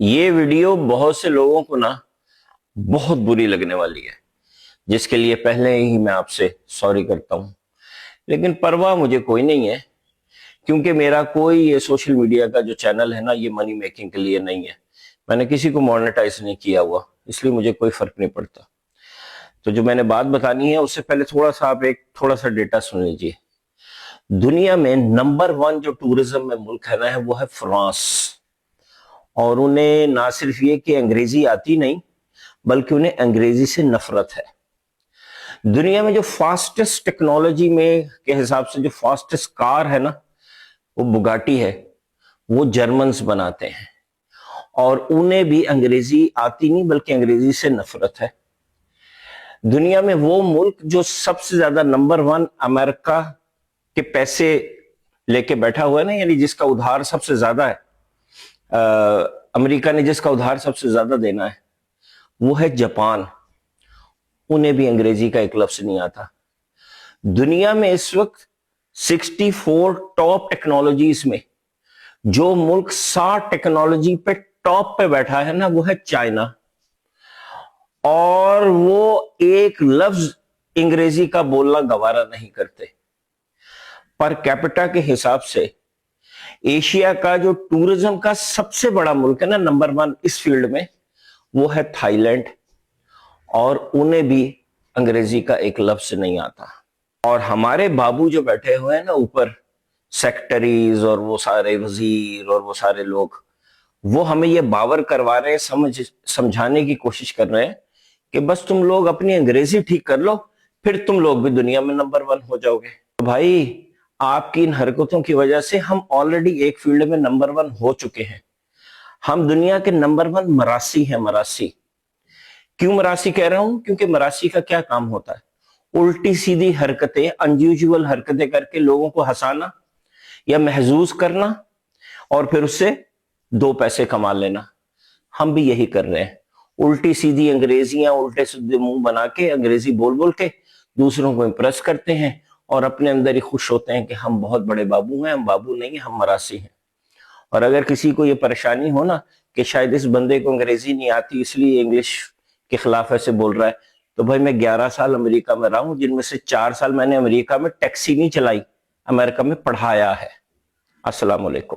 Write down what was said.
یہ ویڈیو بہت سے لوگوں کو بہت بری لگنے والی ہے، جس کے لیے پہلے ہی میں آپ سے سوری کرتا ہوں، لیکن پرواہ مجھے کوئی نہیں ہے، کیونکہ میرا کوئی یہ سوشل میڈیا کا جو چینل ہے یہ منی میکنگ کے لیے نہیں ہے۔ میں نے کسی کو مونیٹائز نہیں کیا ہوا، اس لیے مجھے کوئی فرق نہیں پڑتا۔ تو جو میں نے بات بتانی ہے اس سے پہلے آپ ایک تھوڑا سا ڈیٹا سن لیجئے۔ دنیا میں نمبر 1 جو ٹورزم میں ملک ہے وہ ہے فرانس، اور انہیں نہ صرف یہ کہ انگریزی آتی نہیں بلکہ انہیں انگریزی سے نفرت ہے۔ دنیا میں جو فاسٹسٹ ٹیکنالوجی میں کے حساب سے جو فاسٹسٹ کار ہے وہ بگاٹی ہے، وہ جرمنز بناتے ہیں، اور انہیں بھی انگریزی آتی نہیں بلکہ انگریزی سے نفرت ہے۔ دنیا میں وہ ملک جو سب سے زیادہ نمبر 1 امریکہ کے پیسے لے کے بیٹھا ہوا ہے یعنی جس کا ادھار سب سے زیادہ ہے، امریکہ نے جس کا ادھار سب سے زیادہ دینا ہے، وہ ہے جاپان۔ انہیں بھی انگریزی کا ایک لفظ نہیں آتا۔ دنیا میں اس وقت 64 ٹاپ ٹیکنالوجیز میں جو ملک 60 ٹیکنالوجی پہ ٹاپ پہ بیٹھا ہے وہ ہے چائنا، اور وہ ایک لفظ انگریزی کا بولنا گوارا نہیں کرتے۔ پر کیپٹا کے حساب سے ایشیا کا جو ٹورزم کا سب سے بڑا ملک ہے نمبر 1 اس فیلڈ میں، وہ ہے تھائی لینڈ، اور انہیں بھی انگریزی کا ایک لفظ نہیں آتا۔ اور ہمارے بابو جو بیٹھے ہوئے ہیں اوپر، سیکٹریز اور وہ سارے وزیر اور وہ سارے لوگ، وہ ہمیں یہ باور کروا رہے ہیں، سمجھانے کی کوشش کر رہے ہیں کہ بس تم لوگ اپنی انگریزی ٹھیک کر لو، پھر تم لوگ بھی دنیا میں نمبر 1 ہو جاؤ گے۔ تو بھائی، آپ کی ان حرکتوں کی وجہ سے ہم آلریڈی ایک فیلڈ میں نمبر 1 ہو چکے ہیں۔ ہم دنیا کے نمبر 1 مراسی ہیں۔ مراسی کیوں مراسی کہہ رہا ہوں؟ کیونکہ مراسی کا کیا کام ہوتا ہے؟ الٹی سیدھی حرکتیں، انیوژول حرکتیں کر کے لوگوں کو ہنسانا یا محظوظ کرنا، اور پھر اس سے 2 پیسے کما لینا۔ ہم بھی یہی کر رہے ہیں، الٹی سیدھی انگریزیاں الٹے سیدھے منہ بنا کے انگریزی بول بول کے دوسروں کو امپریس کرتے ہیں، اور اپنے اندر ہی خوش ہوتے ہیں کہ ہم بہت بڑے بابو ہیں۔ ہم بابو نہیں ہیں، ہم مراسی ہیں۔ اور اگر کسی کو یہ پریشانی ہو کہ شاید اس بندے کو انگریزی نہیں آتی اس لیے انگلش کے خلاف ایسے بول رہا ہے، تو بھائی میں 11 سال امریکہ میں رہا ہوں، جن میں سے 4 سال میں نے امریکہ میں ٹیکسی نہیں چلائی، امریکہ میں پڑھایا ہے۔ السلام علیکم۔